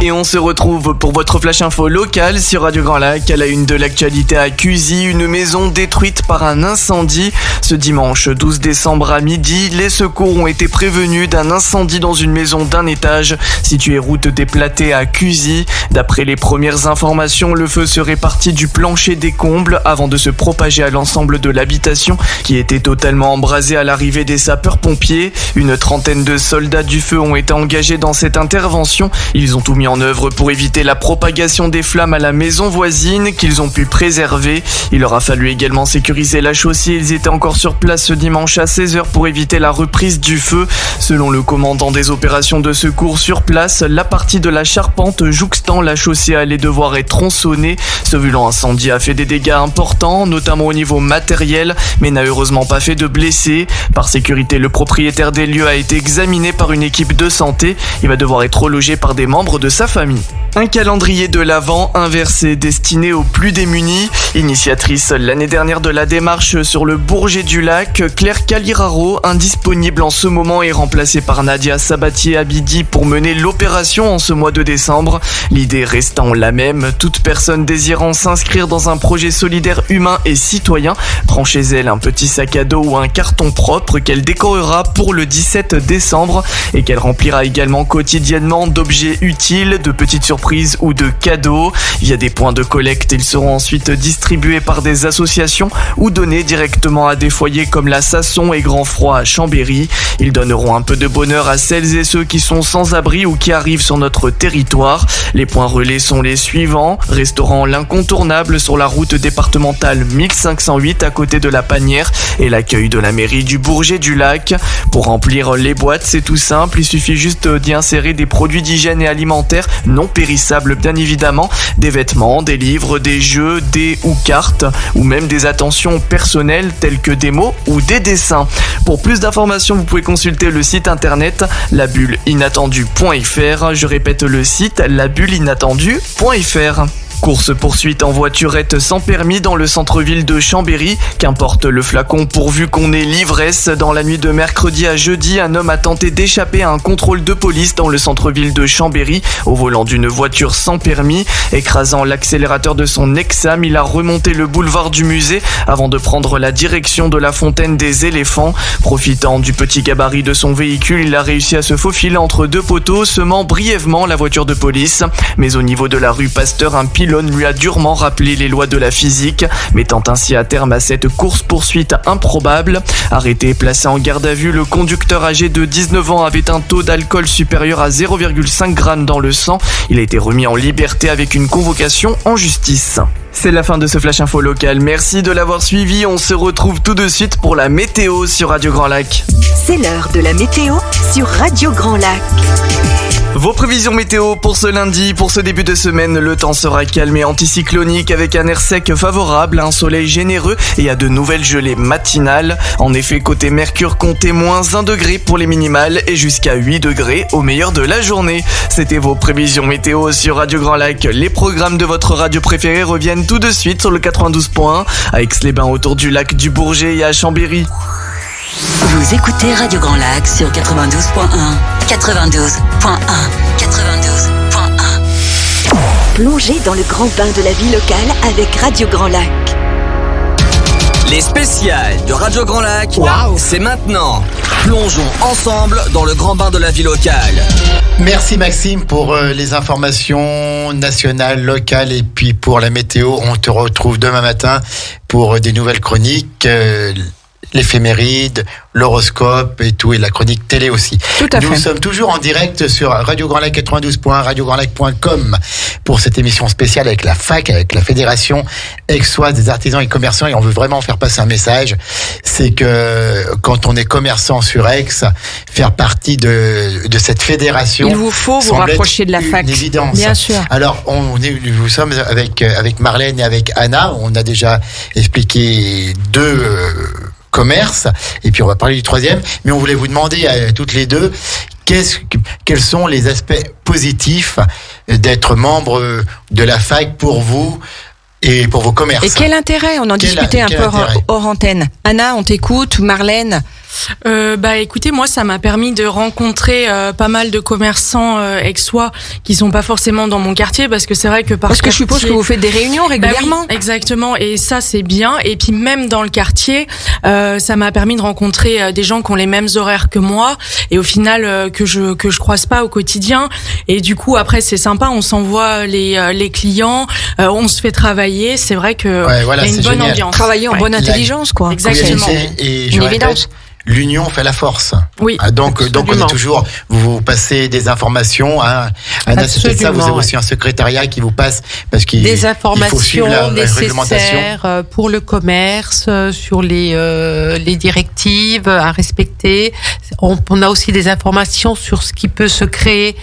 Et on se retrouve pour votre Flash Info local sur Radio Grand Lac. À la une de l'actualité à Cuzy, une maison détruite par un incendie. Ce dimanche 12 décembre à midi, les secours ont été prévenus d'un incendie dans une maison d'un étage située route des Platées à Cuzy. D'après les premières informations, le feu serait parti du plancher des combles avant de se propager à l'ensemble de l'habitation qui était totalement embrasée à l'arrivée des sapeurs-pompiers. Une trentaine de soldats du feu ont été engagés dans cette intervention. Ils ont tout mis en œuvre pour éviter la propagation des flammes à la maison voisine qu'ils ont pu préserver. Il leur a fallu également sécuriser la chaussée. Ils étaient encore sur place ce dimanche à 16h pour éviter la reprise du feu. Selon le commandant des opérations de secours sur place, la partie de la charpente jouxtant la chaussée allait devoir être tronçonnée. Ce violent incendie a fait des dégâts importants, notamment au niveau matériel, mais n'a heureusement pas fait de blessés. Par sécurité, le propriétaire des lieux a été examiné par une équipe de santé. Il va devoir être relogé par des membres de sa famille. Un calendrier de l'Avent inversé destiné aux plus démunis. Initiatrice l'année dernière de la démarche sur le Bourget du Lac, Claire Caliraro, indisponible en ce moment, est remplacée par Nadia Sabatier-Abidi pour mener l'opération en ce mois de décembre. L'idée restant la même, toute personne désirant s'inscrire dans un projet solidaire humain et citoyen prend chez elle un petit sac à dos ou un carton propre qu'elle décorera pour le 17 décembre et qu'elle remplira également quotidiennement d'objets utiles, de petites surprises ou de cadeaux. Via des points de collecte, ils seront ensuite distribués par des associations ou donnés directement à des foyers comme la Sasson et Grand Froid à Chambéry. Ils donneront un peu de bonheur à celles et ceux qui sont sans abri ou qui arrivent sur notre territoire. Les points relais sont les suivants. Restaurant L'Incontournable sur la route départementale 1508 à côté de la Panière et l'accueil de la mairie du Bourget du Lac. Pour remplir les boîtes, c'est tout simple. Il suffit juste d'y insérer des produits d'hygiène et alimentaire non périssables bien évidemment, des vêtements, des livres, des jeux, des ou cartes ou même des attentions personnelles telles que des mots ou des dessins. Pour plus d'informations, vous pouvez consulter le site internet labulleinattendu.fr. Je répète le site labulleinattendu.fr. Course-poursuite en voiturette sans permis dans le centre-ville de Chambéry. Qu'importe le flacon pourvu qu'on ait l'ivresse. Dans la nuit de mercredi à jeudi, un homme a tenté d'échapper à un contrôle de police dans le centre-ville de Chambéry au volant d'une voiture sans permis. Écrasant l'accélérateur de son Nexam, il a remonté le boulevard du Musée avant de prendre la direction de la fontaine des éléphants. Profitant du petit gabarit de son véhicule, il a réussi à se faufiler entre deux poteaux, semant brièvement la voiture de police. Mais au niveau de la rue Pasteur, un pylône lui a durement rappelé les lois de la physique, mettant ainsi à terme à cette course-poursuite improbable. Arrêté et placé en garde à vue, le conducteur âgé de 19 ans avait un taux d'alcool supérieur à 0,5 g dans le sang. Il a été remis en liberté avec une convocation en justice. C'est la fin de ce Flash Info local. Merci de l'avoir suivi. On se retrouve tout de suite pour la météo sur Radio Grand Lac. C'est l'heure de la météo sur Radio Grand Lac. Vos prévisions météo pour ce lundi, pour ce début de semaine, le temps sera calme et anticyclonique avec un air sec favorable, un soleil généreux et à de nouvelles gelées matinales. En effet, côté Mercure, comptez -1 degré pour les minimales et jusqu'à 8 degrés au meilleur de la journée. C'était vos prévisions météo sur Radio Grand Lac. Les programmes de votre radio préférée reviennent tout de suite sur le 92.1 à Aix-les-Bains autour du lac du Bourget et à Chambéry. Vous écoutez Radio Grand Lac sur 92.1. 92.1. 92.1. Plongez dans le grand bain de la vie locale avec Radio Grand Lac. Les spéciales de Radio Grand Lac, c'est maintenant. Plongeons ensemble dans le grand bain de la vie locale. Merci Maxime pour les informations nationales, locales et puis pour la météo. On te retrouve demain matin pour des nouvelles chroniques. L'éphéméride, l'horoscope et tout, et la chronique télé aussi. Tout à fait. Nous sommes toujours en direct sur Radio Grand Lac 92.1, radiograndlac.com pour cette émission spéciale avec la FAC, avec la Fédération aixoise des artisans et commerçants, et on veut vraiment faire passer un message, c'est que quand on est commerçant sur Aix, faire partie de cette fédération, il vous faut vous rapprocher de la FAC. Une évidence. Bien sûr. Alors, nous sommes avec Marlène et avec Anna, on a déjà expliqué deux commerce, et puis on va parler du troisième, mais on voulait vous demander à toutes les deux quels sont les aspects positifs d'être membre de la FAC pour vous et pour vos commerces. Et quel intérêt? On en discutait un peu hors antenne. Anna, on t'écoute. Marlène? Écoutez, moi ça m'a permis de rencontrer pas mal de commerçants aixois qui sont pas forcément dans mon quartier, parce que c'est vrai que parce que je suppose que vous faites des réunions régulièrement. Oui, exactement, et ça c'est bien. Et puis même dans le quartier, ça m'a permis de rencontrer des gens qui ont les mêmes horaires que moi, et au final que je croise pas au quotidien. Et du coup après c'est sympa, on s'envoie les clients, on se fait travailler. C'est vrai que y a une bonne ambiance. Travailler en bonne intelligence, quoi. Exactement. Et je répète, l'union fait la force. Oui. Donc on est toujours, vous passez des informations. Anna, c'est peut-être ça. Vous avez aussi un secrétariat qui vous passe parce qu'il des informations faut suivre la réglementation nécessaires pour le commerce, sur les directives à respecter. On a aussi des informations sur ce qui peut se créer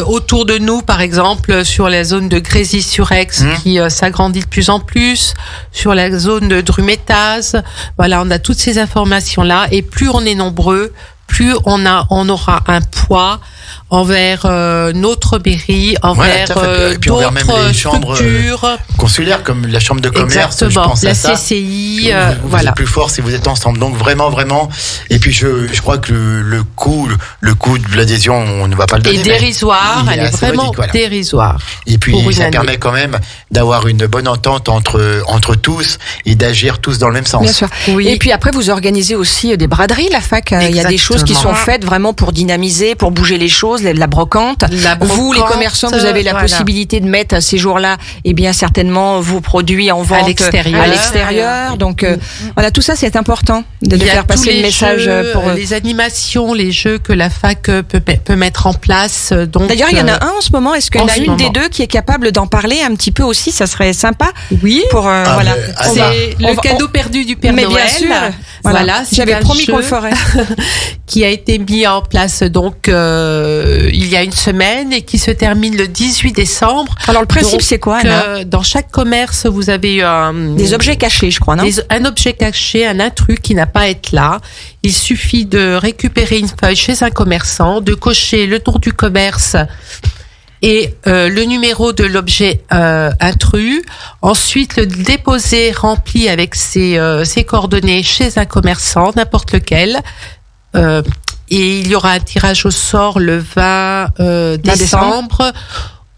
autour de nous, par exemple, sur la zone de Grésy-sur-Aix qui s'agrandit de plus en plus, sur la zone de Drumettaz. Voilà, on a toutes ces informations-là, et plus on est nombreux, plus on aura un poids envers notre mairie, envers d'autres structures consulaires comme la chambre de commerce. Exactement, je pense la à ça. CCI, vous êtes plus fort si vous êtes ensemble. Donc vraiment. Et puis je crois que le coût de l'adhésion, on ne va pas le donner. Et dérisoire, elle est vraiment dérisoire. Et puis ça permet quand même d'avoir une bonne entente entre tous et d'agir tous dans le même sens. Bien sûr. Oui. Et puis après, vous organisez aussi des braderies, la fac. Exactement. Il y a des choses qui sont faites vraiment pour dynamiser, pour bouger les choses, la brocante. Vous, les commerçants, vous avez la possibilité de mettre ces jours-là, certainement vos produits en vente à l'extérieur. Donc voilà, tout ça, c'est important de faire passer le message pour les animations, les jeux que la fac peut mettre en place. Donc d'ailleurs, il y en a un en ce moment. Est-ce qu'il y en a une des deux qui est capable d'en parler un petit peu aussi? Ça serait sympa. Oui. Pour voilà. C'est le cadeau perdu du Père Noël. Bien sûr. Voilà, j'avais promis qu'on le ferait. Qui a été mis en place donc il y a une semaine et qui se termine le 18 décembre. Alors le principe, c'est quoi, Anna? Dans chaque commerce, vous avez des objets cachés, je crois, non? Un objet caché, un intrus qui n'a pas à être là. Il suffit de récupérer une feuille chez un commerçant, de cocher le nom du commerce et le numéro de l'objet intrus, ensuite le déposer rempli avec ses coordonnées chez un commerçant, n'importe lequel, et il y aura un tirage au sort le 20 décembre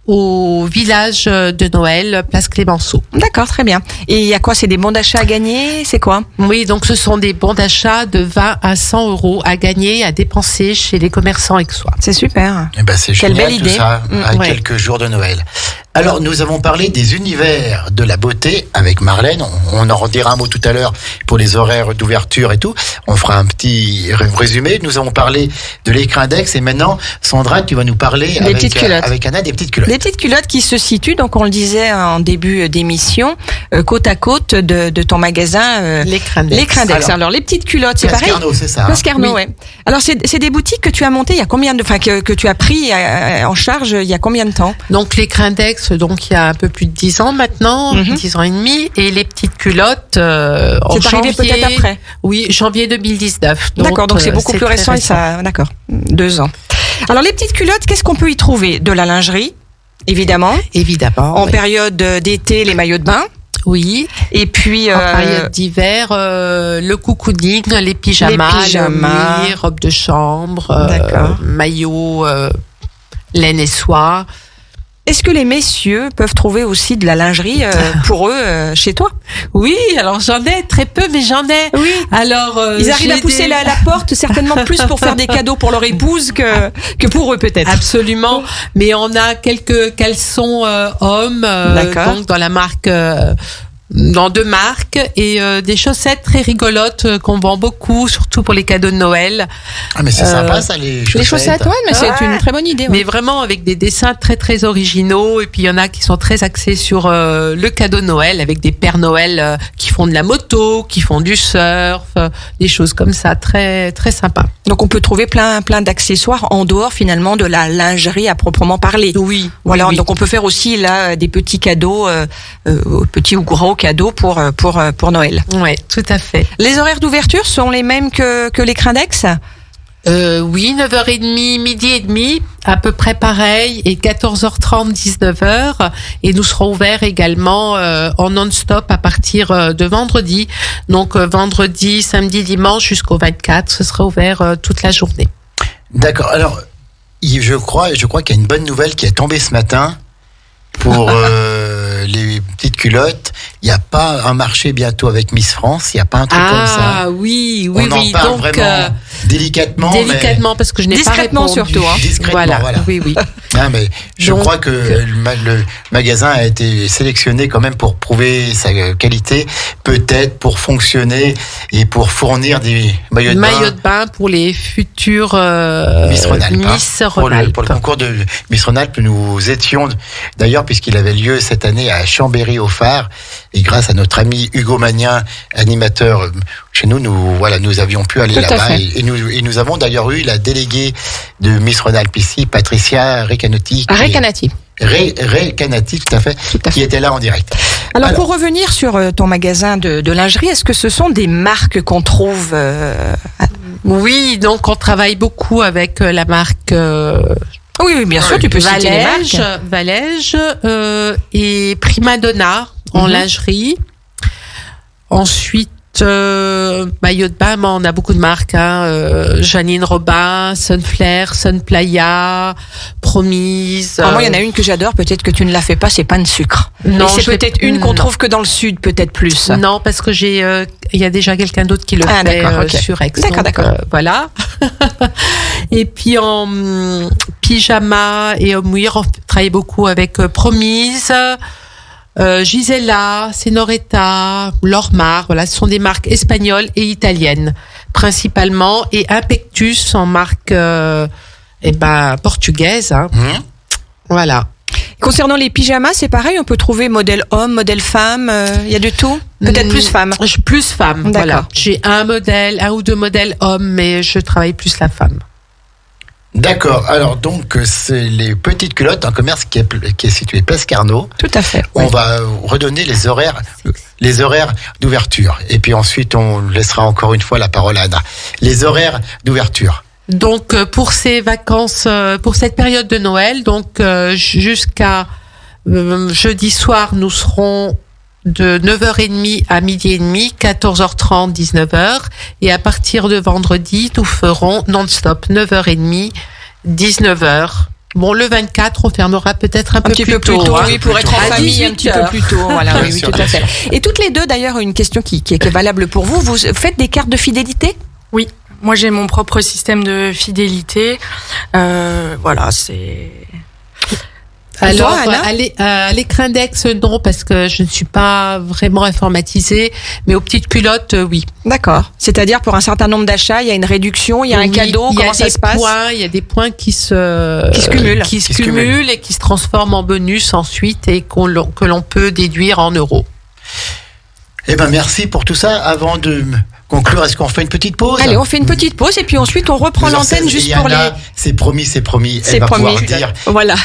au village de Noël, place Clémenceau. D'accord, très bien. Et il y a quoi? C'est des bons d'achat à gagner? C'est quoi? Oui, donc ce sont des bons d'achat de 20 à 100 euros à gagner, à dépenser chez les commerçants aixois. C'est super. Eh ben, c'est génial, belle idée. Tout ça, à quelques jours de Noël. Alors, nous avons parlé des univers de la beauté avec Marlène. On en redira un mot tout à l'heure pour les horaires d'ouverture et tout. On fera un petit résumé. Nous avons parlé de l'écrin d'Aix et maintenant, Sandra, tu vas nous parler avec Anna des petites culottes. Des petites culottes qui se situent, donc on le disait en début d'émission, côte à côte de ton magasin. L'écrin d'Aix. L'écrin d'Aix. Alors, les petites culottes, c'est pareil. Carnot, c'est ça. Place Carnot, oui. Alors, c'est des boutiques que tu as montées il y a combien que tu as pris en charge il y a combien de temps? Donc, l'écrin d'Aix, donc il y a un peu plus de 10 ans maintenant, 10 ans et demi, et les petites culottes en c'est arrivé peut-être après. Oui, janvier 2019. D'accord, donc c'est beaucoup plus récent et ça, d'accord, 2 ans. Alors les petites culottes, qu'est-ce qu'on peut y trouver? De la lingerie, évidemment. En période d'été, les maillots de bain. Oui. Et puis en période d'hiver, le cocooning, les pyjamas, les robes de chambre, maillots, laine et soie. Est-ce que les messieurs peuvent trouver aussi de la lingerie pour eux chez toi? Oui, alors j'en ai très peu, mais j'en ai. Oui. Alors ils arrivent à pousser la porte certainement plus pour faire des cadeaux pour leur épouse que pour eux peut-être. Absolument. Mais on a quelques caleçons hommes donc dans la marque. Dans 2 marques et des chaussettes très rigolotes qu'on vend beaucoup, surtout pour les cadeaux de Noël. Ah mais c'est sympa ça, les chaussettes. Les chaussettes, ouais, mais c'est une très bonne idée. Ouais. Mais vraiment avec des dessins très très originaux et puis il y en a qui sont très axés sur le cadeau de Noël avec des Pères Noël qui font de la moto, qui font du surf, des choses comme ça, très très sympa. Donc on peut trouver plein d'accessoires en dehors finalement de la lingerie à proprement parler. Oui. Voilà, oui. Donc on peut faire aussi là des petits cadeaux, petits ou gros cadeaux pour Noël. Ouais, tout à fait. Les horaires d'ouverture sont les mêmes que l'écrin d'Aix? Oui, 9h30, midi et demi, à peu près pareil, et 14h30, 19h. Et nous serons ouverts également en non-stop à partir de vendredi. Donc vendredi, samedi, dimanche jusqu'au 24, ce sera ouvert toute la journée. D'accord. Alors, je crois qu'il y a une bonne nouvelle qui est tombée ce matin pour les petites culottes. Il n'y a pas un marché bientôt avec Miss France. Il n'y a pas un truc comme ça. Ah oui. On en parle donc, vraiment délicatement. Délicatement, parce que je n'ai pas répondu. Surtout. Hein. Discrètement, voilà. Oui. Non, mais je crois que le magasin a été sélectionné quand même pour prouver sa qualité, peut-être pour fonctionner et pour fournir des maillots de bain pour les futurs Miss Rhône-Alpes. Pour le concours de Miss Rhône-Alpes, nous étions d'ailleurs, puisqu'il avait lieu cette année à Chambéry-au-Phare, et grâce à notre ami Hugo Magnin, animateur chez nous, nous avions pu aller là-bas et nous avons d'ailleurs eu la déléguée de Miss Rhône-Alpes ici, Patricia Recanati. Recanati. Recanati, tout à fait, qui était là en direct. Alors pour revenir sur ton magasin de lingerie, est-ce que ce sont des marques qu'on trouve Oui, donc on travaille beaucoup avec la marque Oui, bien sûr, tu peux citer les marques. Valège et Primadonna en lingerie. Ensuite, maillot de bain, on a beaucoup de marques, Janine Robin, Sunflare, Sunplaya, Promise. Moi, il y en a une que j'adore, peut-être que tu ne la fais pas, c'est Pain de sucre. Non, et c'est peut-être une qu'on trouve que dans le sud, peut-être plus. Non, parce que il y a déjà quelqu'un d'autre qui le fait sur Aix. D'accord. Voilà. Et puis en pyjama et homeware, on travaille beaucoup avec Promise. Gisela, Senoretta, Lormar, voilà, ce sont des marques espagnoles et italiennes principalement, et Impectus en marque portugaise. Voilà. Concernant les pyjamas, c'est pareil, on peut trouver modèle homme, modèle femme, il y a de tout. Peut-être plus femme. Plus femme. Voilà. J'ai un ou deux modèles hommes, mais je travaille plus la femme. D'accord. Alors donc c'est les petites culottes, un commerce qui est situé Place Carnot. Tout à fait. On va redonner les horaires d'ouverture. Et puis ensuite on laissera encore une fois la parole à Anna. Les horaires d'ouverture. Donc pour ces vacances, pour cette période de Noël, donc jusqu'à jeudi soir, nous serons de 9h30 à 12h30, 14h30, 19h. Et à partir de vendredi, nous ferons non-stop 9h30, 19h. Bon, le 24, on fermera peut-être un peu plus tôt. Oui, pour être en famille un petit peu plus tôt. Voilà, oui, tout à fait. Et toutes les deux, d'ailleurs, une question qui est valable pour vous. Vous faites des cartes de fidélité ? Oui. Moi, j'ai mon propre système de fidélité. Voilà, c'est... Alors, à l'écran d'Aix, non, parce que je ne suis pas vraiment informatisée, mais aux petites culottes, oui. D'accord. C'est-à-dire, pour un certain nombre d'achats, il y a une réduction, il y a un cadeau, comment ça se passe ? Il y a des points qui se cumulent et qui se transforment en bonus ensuite et que l'on peut déduire en euros. Eh ben, merci pour tout ça. Avant de conclure, est-ce qu'on fait une petite pause ? Allez, on fait une petite pause et puis ensuite on reprend l'antenne juste pour les... C'est promis. Elle va pouvoir dire. Voilà,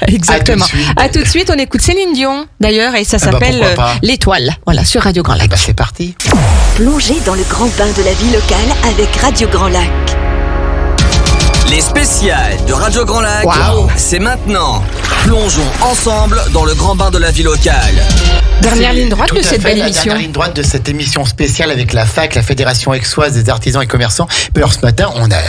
exactement. À tout de suite, on écoute Céline Dion d'ailleurs et ça s'appelle L'Étoile. Voilà, sur Radio Grand Lac. C'est parti. Plongez dans le grand bain de la vie locale avec Radio Grand Lac. Les spéciales de Radio Grand Lac, c'est maintenant. Plongeons ensemble dans le grand bain de la vie locale. Dernière ligne droite de cette belle émission. Dernière ligne droite de cette émission spéciale avec la FAC, la Fédération Aixoise des artisans et commerçants. Alors ce matin, on a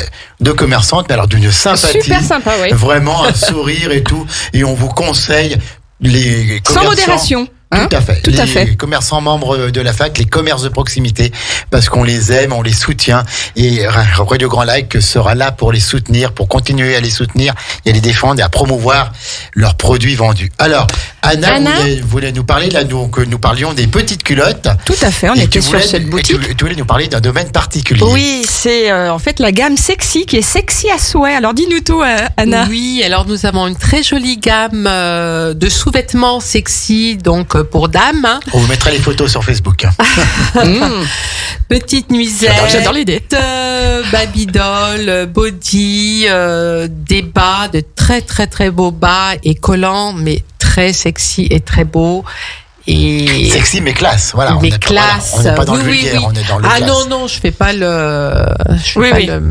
deux commerçantes, mais alors d'une sympathie. Super sympa, oui. Vraiment un sourire et tout. Et on vous conseille les commerçants. Sans modération. Tout à fait. Les commerçants membres de la FAC, les commerces de proximité, parce qu'on les aime, on les soutient. Et Radio Grand Lac sera là pour les soutenir, pour continuer à les soutenir et à les défendre et à promouvoir leurs produits vendus. Alors, Anna voulait nous parler, là, donc nous parlions des petites culottes. Tout à fait, on était sur cette boutique. Tu voulais nous parler d'un domaine particulier. Oui, c'est en fait la gamme Sexy, qui est sexy à souhait. Alors dis-nous tout, Anna. Oui, alors nous avons une très jolie gamme de sous-vêtements sexy, donc pour dames. On vous mettra les photos sur Facebook. Petite nuisette. J'adore l'idée. Babydoll, body, des bas, de très très très beaux bas et collants, mais très sexy et très beaux. Et sexy mais classe, voilà. Mais classe. On n'est pas dans le vulgaire, on est dans le classe. Non, je fais pas le.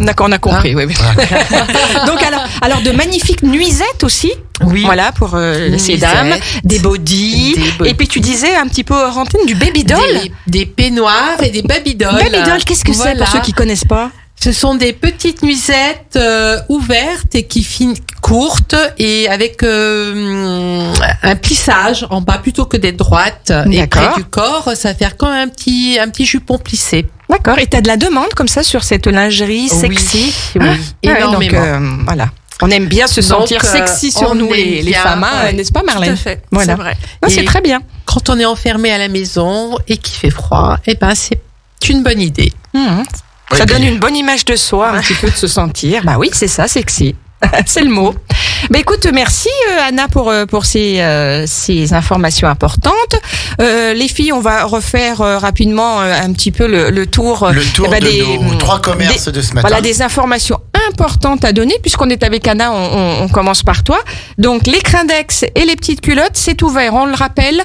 D'accord, on a compris. Oui. Donc alors de magnifiques nuisettes aussi. Oui. Voilà pour ces dames, des bodys. Et puis tu disais un petit peu Rantine du babydoll. Des peignoirs et des babydolls. Babydoll, qu'est-ce que c'est pour ceux qui connaissent pas? Ce sont des petites nuisettes ouvertes et qui finissent courtes et avec un plissage en bas plutôt que d'être droite. Et près du corps, ça fait comme un petit jupon plissé. D'accord. Et t'as de la demande comme ça sur cette lingerie sexy? Oui, énormément. Donc, voilà. On aime bien se sentir sexy sur nous les femmes, n'est-ce pas Marlène? Tout à fait, voilà. c'est vrai. C'est très bien. Quand on est enfermé à la maison et qu'il fait froid, c'est une bonne idée. Ça donne une bonne image de soi, un petit peu de se sentir. Bah oui, c'est ça, sexy. C'est le mot. Bah écoute, merci Anna pour ces informations importantes. Les filles, on va refaire rapidement un petit peu le tour. Le tour de nos trois commerces de ce matin. Voilà, des informations importantes à donner. Puisqu'on est avec Anna, on commence par toi. Donc, les crins d'Aix et les petites culottes, c'est ouvert, on le rappelle.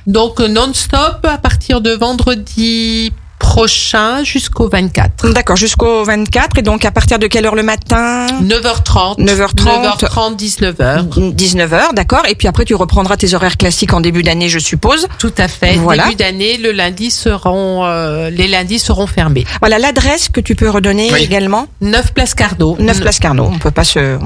Donc non-stop à partir de vendredi prochain jusqu'au 24. D'accord, jusqu'au 24. Et donc, à partir de quelle heure le matin? 9h30. 19h. 19h, d'accord. Et puis après, tu reprendras tes horaires classiques en début d'année, je suppose. Tout à fait. Voilà. Début d'année, les lundis seront fermés. Voilà, l'adresse que tu peux redonner également. 9 Place Carnot. 9 Place Carnot. On peut pas se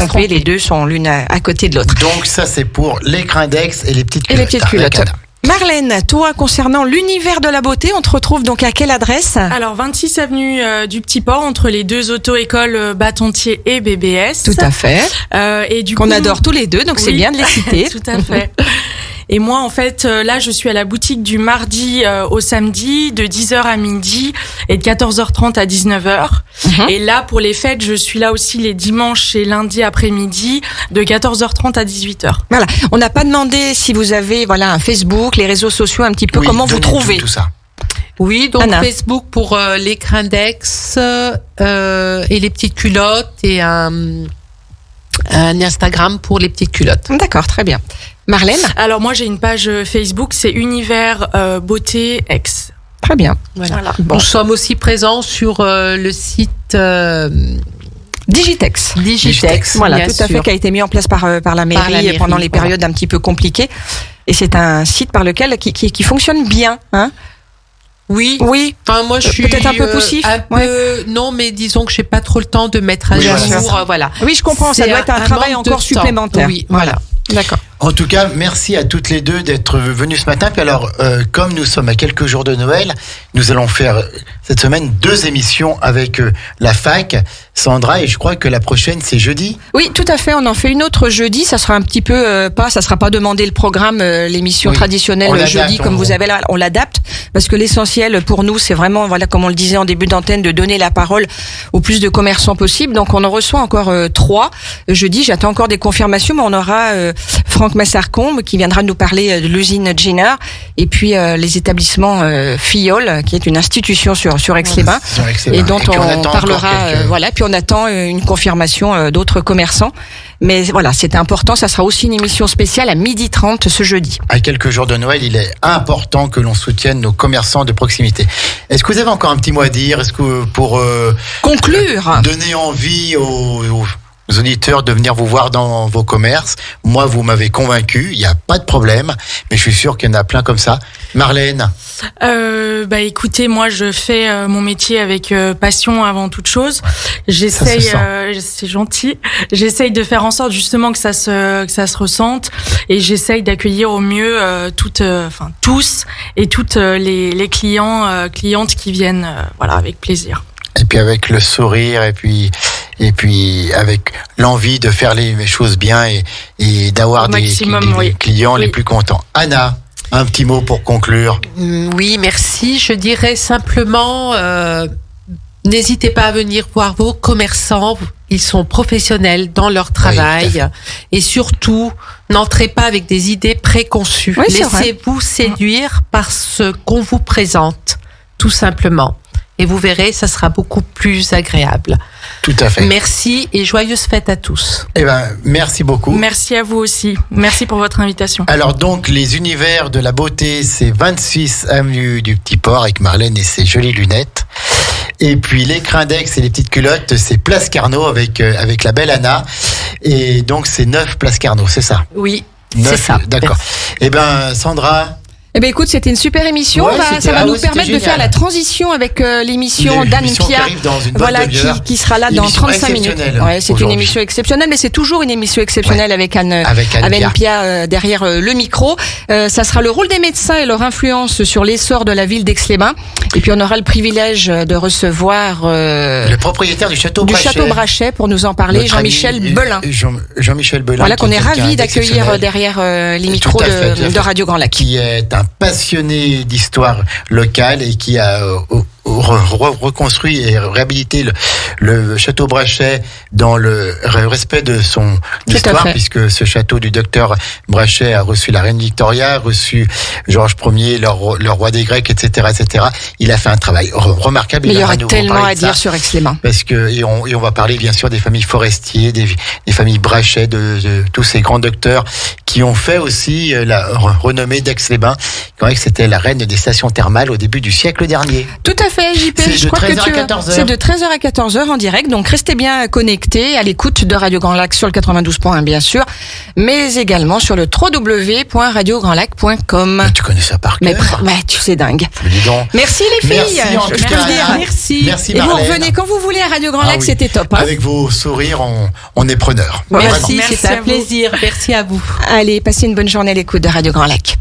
tromper. Les deux sont l'une à côté de l'autre. Donc, ça, c'est pour les Crindex et les petites culottes. Et les petites culottes. Marlène, toi, concernant l'univers de la beauté, on te retrouve donc à quelle adresse? Alors, 26 avenue du Petit Port, entre les deux auto-écoles Bâtontier et BBS. Tout à fait. Et du Qu'on coup, adore tous les deux, donc c'est bien de les citer. Tout à fait. Et moi, en fait, là, je suis à la boutique du mardi au samedi, de 10h à midi et de 14h30 à 19h. Et là, pour les fêtes, je suis là aussi les dimanches et lundis après-midi, de 14h30 à 18h. Voilà. On n'a pas demandé si vous avez, un Facebook, les réseaux sociaux, un petit peu, comment vous trouvez. Tout ça. Oui, donc Anna. Facebook pour les Crindex et les petites culottes et un Instagram pour les petites culottes. D'accord, très bien. Marlène? Alors moi, j'ai une page Facebook, c'est Univers Beauté X. Très bien. Voilà. Bon. Nous sommes aussi présents sur le site Digitex. Voilà, tout à fait, qui a été mis en place par la mairie pendant les périodes un petit peu compliquées. Et c'est un site par lequel qui fonctionne bien, hein. Oui. Enfin, moi, je suis peut-être un peu poussif. Non, mais disons que j'ai pas trop le temps de mettre à jour. Voilà. Oui, je comprends. Ça doit être un travail encore supplémentaire. Oui, voilà. D'accord. En tout cas, merci à toutes les deux d'être venues ce matin. Puis alors, comme nous sommes à quelques jours de Noël, nous allons faire cette semaine 2 émissions avec la fac, Sandra, et je crois que la prochaine, c'est jeudi. Oui, tout à fait. On en fait une autre jeudi. Ça sera un petit peu ça sera pas demandé le programme, l'émission traditionnelle jeudi comme vous avez là. On l'adapte parce que l'essentiel pour nous, c'est vraiment, comme on le disait en début d'antenne, de donner la parole au plus de commerçants possible. Donc, on en reçoit encore 3 jeudi. J'attends encore des confirmations, mais on aura Franck Massarcombe qui viendra nous parler de l'usine Jenner et puis les établissements Filleul, qui est une institution sur Aix-les-Bains et dont on parlera. Puis on attend une confirmation d'autres commerçants. Mais voilà, c'est important. Ça sera aussi une émission spéciale à 12h30 ce jeudi. À quelques jours de Noël, il est important que l'on soutienne nos commerçants de proximité. Est-ce que vous avez encore un petit mot à dire? Est-ce que pour conclure, donner envie aux auditeurs de venir vous voir dans vos commerces? Moi, vous m'avez convaincu, il n'y a pas de problème, mais je suis sûr qu'il y en a plein comme ça. Marlène? Écoutez, moi, je fais mon métier avec passion avant toute chose. J'essaye, c'est gentil. J'essaye de faire en sorte justement que ça se ressente, et j'essaye d'accueillir au mieux tous et toutes les clientes qui viennent, avec plaisir. Et puis avec le sourire, et puis avec l'envie de faire les choses bien et d'avoir des clients les plus contents. Anna, un petit mot pour conclure. Oui, merci. Je dirais simplement, n'hésitez pas à venir voir vos commerçants. Ils sont professionnels dans leur travail. Et surtout, n'entrez pas avec des idées préconçues. Laissez-vous séduire par ce qu'on vous présente, tout simplement. Et vous verrez, ça sera beaucoup plus agréable. Tout à fait. Merci et joyeuses fêtes à tous. Merci beaucoup. Merci à vous aussi. Merci pour votre invitation. Alors donc, les univers de la beauté, c'est 26 avenue du Petit Port avec Marlène et ses jolies lunettes. Et puis les Crindex et les petites culottes, c'est Place Carnot avec la belle Anna. Et donc, c'est 9 Place Carnot, c'est ça? Oui, 9, c'est ça. D'accord. Sandra... écoute, c'était une super émission. Ça va nous permettre de faire la transition avec l'émission d'Anne-Pierre, qui sera là dans 35 minutes. C'est une émission exceptionnelle, mais c'est toujours une émission exceptionnelle avec Anne-Pierre derrière le micro. Ça sera le rôle des médecins et leur influence sur l'essor de la ville d'Aix-les-Bains. Et puis on aura le privilège de recevoir le propriétaire du Château Brachet pour nous en parler, Jean-Michel Belin. Jean-Michel Belin. Voilà, qu'on est ravis d'accueillir derrière les micros de Radio Grand Lac. Qui est un passionné d'histoire locale et qui a reconstruit et réhabilité le château Brachet dans le respect de son histoire, puisque ce château du docteur Brachet a reçu la reine Victoria, a reçu Georges Ier, le roi des Grecs, etc., etc. Il a fait un travail remarquable. Mais il y aurait tellement à dire sur Aix-les-Bains. Parce que, et on va parler bien sûr des familles Forestier, des familles Brachet, de tous ces grands docteurs qui ont fait aussi la renommée d'Aix-les-Bains. Quand même que c'était la reine des stations thermales au début du siècle dernier. Tout à fait, JP. Je crois que c'est de 13h à 14h en direct. Donc restez bien connectés à l'écoute de Radio Grand Lac sur le 92.1 bien sûr, mais également sur le www.radiograndlac.com. Tu connais ça par cœur. Mais tu sais dingue. Dis donc. Merci les filles. Merci en tout cas. Merci. Merci et Marlène. vous revenez quand vous voulez à Radio Grand Lac, oui. C'était top. Hein. Avec vos sourires, on est preneurs. Merci, c'est un plaisir. Merci à vous. Allez, passez une bonne journée à l'écoute de Radio Grand Lac.